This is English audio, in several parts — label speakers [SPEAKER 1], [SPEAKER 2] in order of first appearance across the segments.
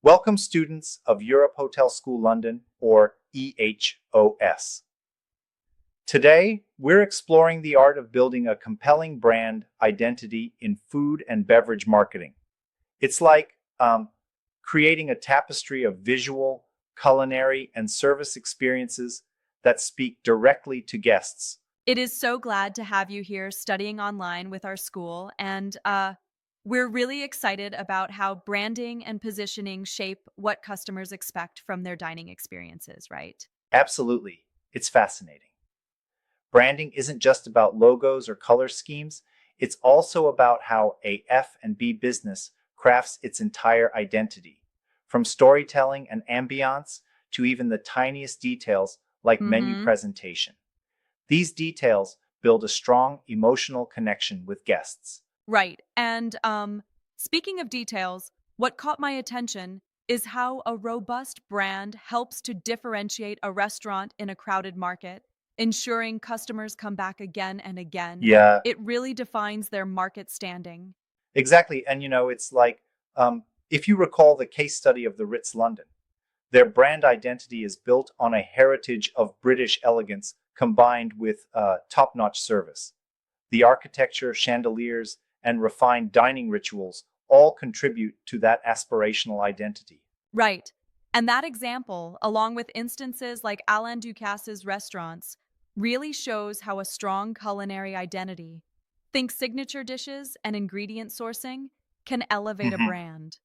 [SPEAKER 1] Welcome students of Europe Hotel School London, or EHOS. Today, we're exploring the art of building a compelling brand identity in food and beverage marketing. It's like creating a tapestry of visual, culinary, and service experiences that speak directly to guests.
[SPEAKER 2] It is so glad to have you here studying online with our school, and we're really excited about how branding and positioning shape what customers expect from their dining experiences, right?
[SPEAKER 1] Absolutely, it's fascinating. Branding isn't just about logos or color schemes, it's also about how a F&B business crafts its entire identity, from storytelling and ambiance to even the tiniest details like menu
[SPEAKER 2] Mm-hmm.
[SPEAKER 1] presentation. These details build a strong emotional connection with guests.
[SPEAKER 2] Right. And speaking of details, what caught my attention is how a robust brand helps to differentiate a restaurant in a crowded market, ensuring customers come back again and again.
[SPEAKER 1] Yeah,
[SPEAKER 2] It really defines their market standing.
[SPEAKER 1] exactly. And it's like if you recall the case study of the Ritz London, their brand identity is built on a heritage of British elegance combined with top notch service. The architecture, chandeliers, and refined dining rituals all contribute to that aspirational identity.
[SPEAKER 2] Right. And that example, along with instances like Alain Ducasse's restaurants, really shows how a strong culinary identity, think signature dishes and ingredient sourcing, can elevate a
[SPEAKER 1] Mhm.
[SPEAKER 2] brand.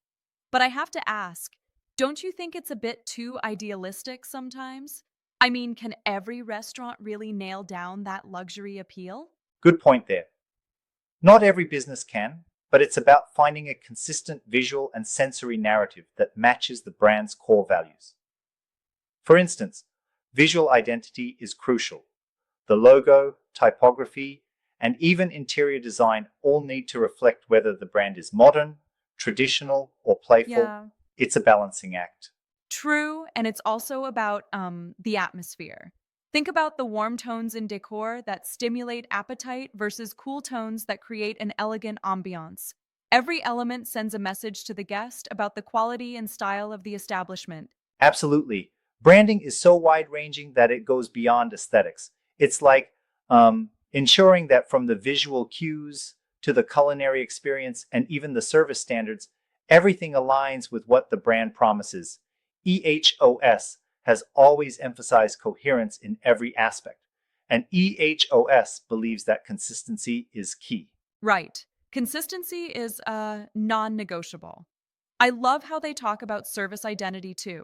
[SPEAKER 2] But I have to ask, don't you think it's a bit too idealistic sometimes? I mean, can every restaurant really nail down that luxury appeal?
[SPEAKER 1] Good point there. Not every business can, but it's about finding a consistent visual and sensory narrative that matches the brand's core values. For instance, visual identity is crucial. The logo, typography, and even interior design all need to reflect whether the brand is modern, traditional, or playful.
[SPEAKER 2] Yeah.
[SPEAKER 1] It's a balancing act.
[SPEAKER 2] True, and it's also about the atmosphere. Think about the warm tones in decor that stimulate appetite versus cool tones that create an elegant ambiance. Every element sends a message to the guest about the quality and style of the establishment.
[SPEAKER 1] Absolutely. Branding is so wide ranging that it goes beyond aesthetics. It's like ensuring that from the visual cues to the culinary experience and even the service standards, everything aligns with what the brand promises. EHOS has always emphasized coherence in every aspect, and EHOS believes that consistency is key.
[SPEAKER 2] Right. Consistency is non negotiable. I love how they talk about service identity too.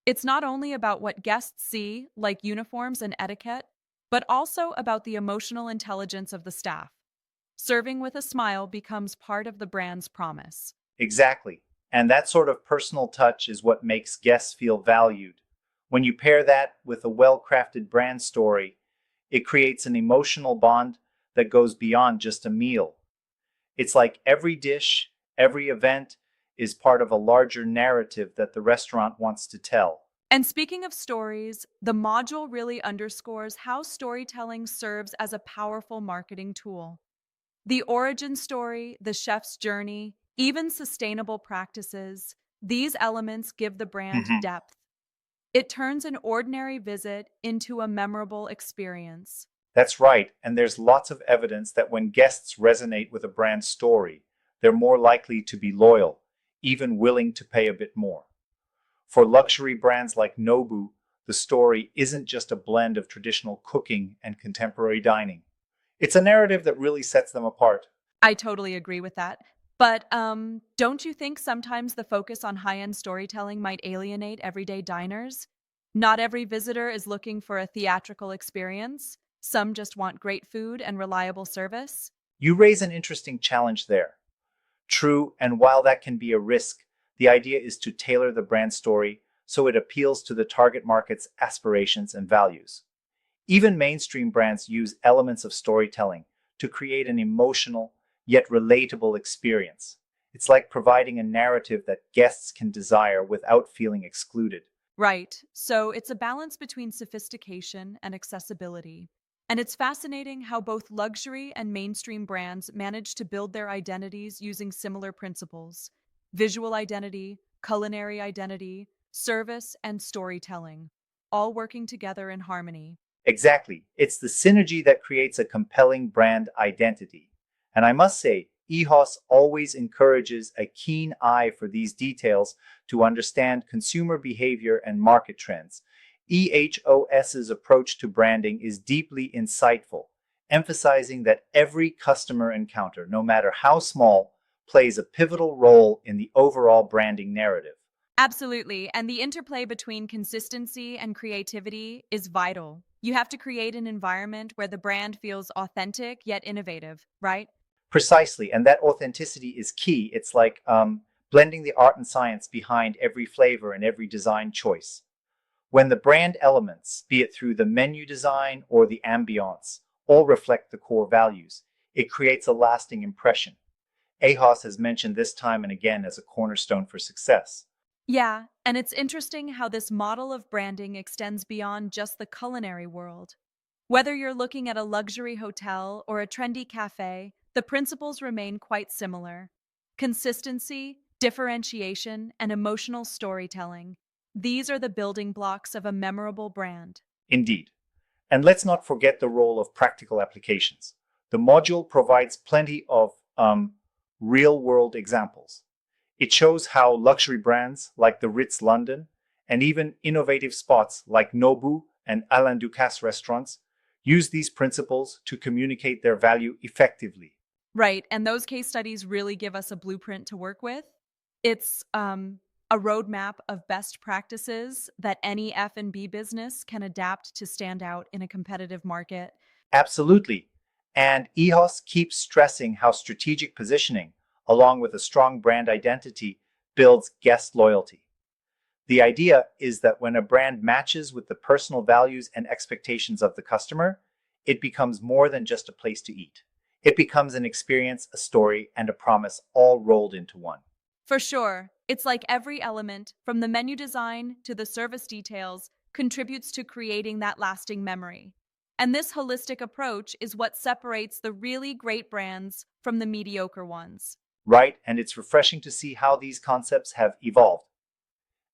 [SPEAKER 2] It's not only about what guests see, like uniforms and etiquette, but also about the emotional intelligence of the staff. Serving with a smile becomes part of the brand's promise.
[SPEAKER 1] Exactly. And that sort of personal touch is what makes guests feel valued. When you pair that with a well crafted brand story, it creates an emotional bond that goes beyond just a meal. It's like every dish, every event is part of a larger narrative that the restaurant wants to tell.
[SPEAKER 2] And speaking of stories, the module really underscores how storytelling serves as a powerful marketing tool. The origin story, the chef's journey, even sustainable practices, these elements give the brand
[SPEAKER 1] Mhm.
[SPEAKER 2] depth. It turns an ordinary visit into a memorable experience.
[SPEAKER 1] That's right, and there's lots of evidence that when guests resonate with a brand story, they're more likely to be loyal, even willing to pay a bit more. For luxury brands like Nobu, the story isn't just a blend of traditional cooking and contemporary dining. It's a narrative that really sets them apart.
[SPEAKER 2] I totally agree with that. But don't you think sometimes the focus on high end storytelling might alienate everyday diners? Not every visitor is looking for a theatrical experience. Some just want great food and reliable service.
[SPEAKER 1] You raise an interesting challenge there. True, and while that can be a risk, the idea is to tailor the brand story so it appeals to the target market's aspirations and values. Even mainstream brands use elements of storytelling to create an emotional yet relatable experience. It's like providing a narrative that guests can desire without feeling excluded.
[SPEAKER 2] Right. So it's a balance between sophistication and accessibility. And it's fascinating how both luxury and mainstream brands manage to build their identities using similar principles: visual identity, culinary identity, service, and storytelling, all working together in harmony.
[SPEAKER 1] Exactly. It's the synergy that creates a compelling brand identity. And I must say, EHOS always encourages a keen eye for these details to understand consumer behavior and market trends. EHOS's approach to branding is deeply insightful, emphasizing that every customer encounter, no matter how small, plays a pivotal role in the overall branding narrative.
[SPEAKER 2] Absolutely. And the interplay between consistency and creativity is vital. You have to create an environment where the brand feels authentic yet innovative, right?
[SPEAKER 1] Precisely, and that authenticity is key. It's like blending the art and science behind every flavor and every design choice. When the brand elements, be it through the menu design or the ambiance, all reflect the core values, it creates a lasting impression. AHOS has mentioned this time and again as a cornerstone for success.
[SPEAKER 2] Yeah, and it's interesting how this model of branding extends beyond just the culinary world. Whether you're looking at a luxury hotel or a trendy cafe, the principles remain quite similar. Consistency, differentiation, and emotional storytelling. These are the building blocks of a memorable brand.
[SPEAKER 1] Indeed. And let's not forget the role of practical applications. The module provides plenty of real world examples. It shows how luxury brands like the Ritz London and even innovative spots like Nobu and Alain Ducasse restaurants use these principles to communicate their value effectively.
[SPEAKER 2] Right, and those case studies really give us a blueprint to work with. It's a roadmap of best practices that any F&B business can adapt to stand out in a competitive market.
[SPEAKER 1] Absolutely. And EHOS keeps stressing how strategic positioning, along with a strong brand identity, builds guest loyalty. The idea is that when a brand matches with the personal values and expectations of the customer, it becomes more than just a place to eat. It becomes an experience, a story, and a promise all rolled into one.
[SPEAKER 2] For sure, it's like every element, from the menu design to the service details, contributes to creating that lasting memory. And this holistic approach is what separates the really great brands from the mediocre ones.
[SPEAKER 1] Right? And it's refreshing to see how these concepts have evolved.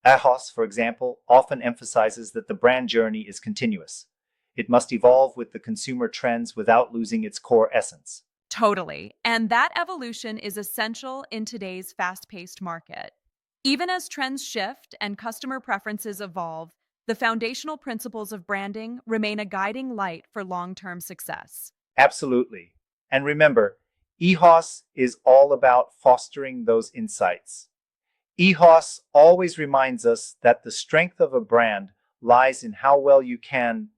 [SPEAKER 1] AHOS, for example, often emphasizes that the brand journey is continuous. It must evolve with the consumer trends without losing its core essence.
[SPEAKER 2] Totally. And that evolution is essential in today's fast paced market. Even as trends shift and customer preferences evolve, the foundational principles of branding remain a guiding light for long term success.
[SPEAKER 1] Absolutely. And remember, EHOS is all about fostering those insights. EHOS always reminds us that the strength of a brand lies in how well you can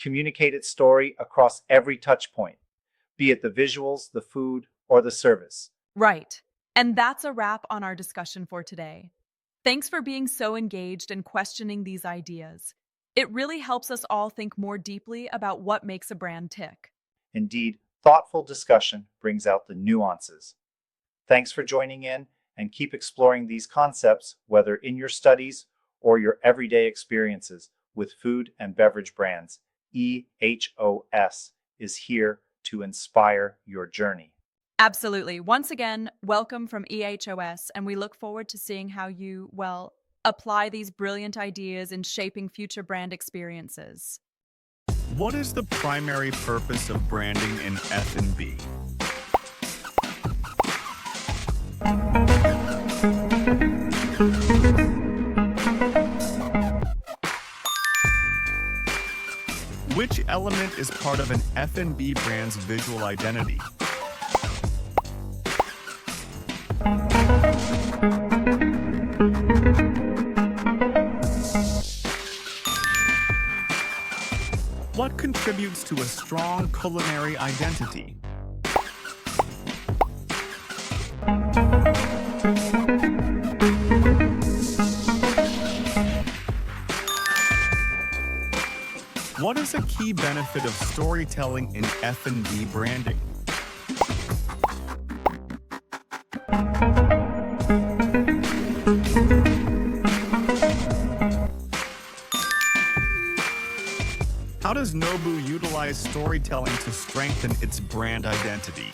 [SPEAKER 1] communicate its story across every touch point, be it the visuals, the food, or the service.
[SPEAKER 2] Right. And that's a wrap on our discussion for today. Thanks for being so engaged and questioning these ideas. It really helps us all think more deeply about what makes a brand tick.
[SPEAKER 1] Indeed, thoughtful discussion brings out the nuances. Thanks for joining in and keep exploring these concepts, whether in your studies or your everyday experiences with food and beverage brands. EHOS is here to inspire your journey.
[SPEAKER 2] Absolutely. Once again, welcome from EHOS, and we look forward to seeing how you, apply these brilliant ideas in shaping future brand experiences.
[SPEAKER 3] What is the primary purpose of branding in F&B? Which element is part of an F&B brand's visual identity? What contributes to a strong culinary identity? What is a key benefit of storytelling in F&B branding? How does Nobu utilize storytelling to strengthen its brand identity?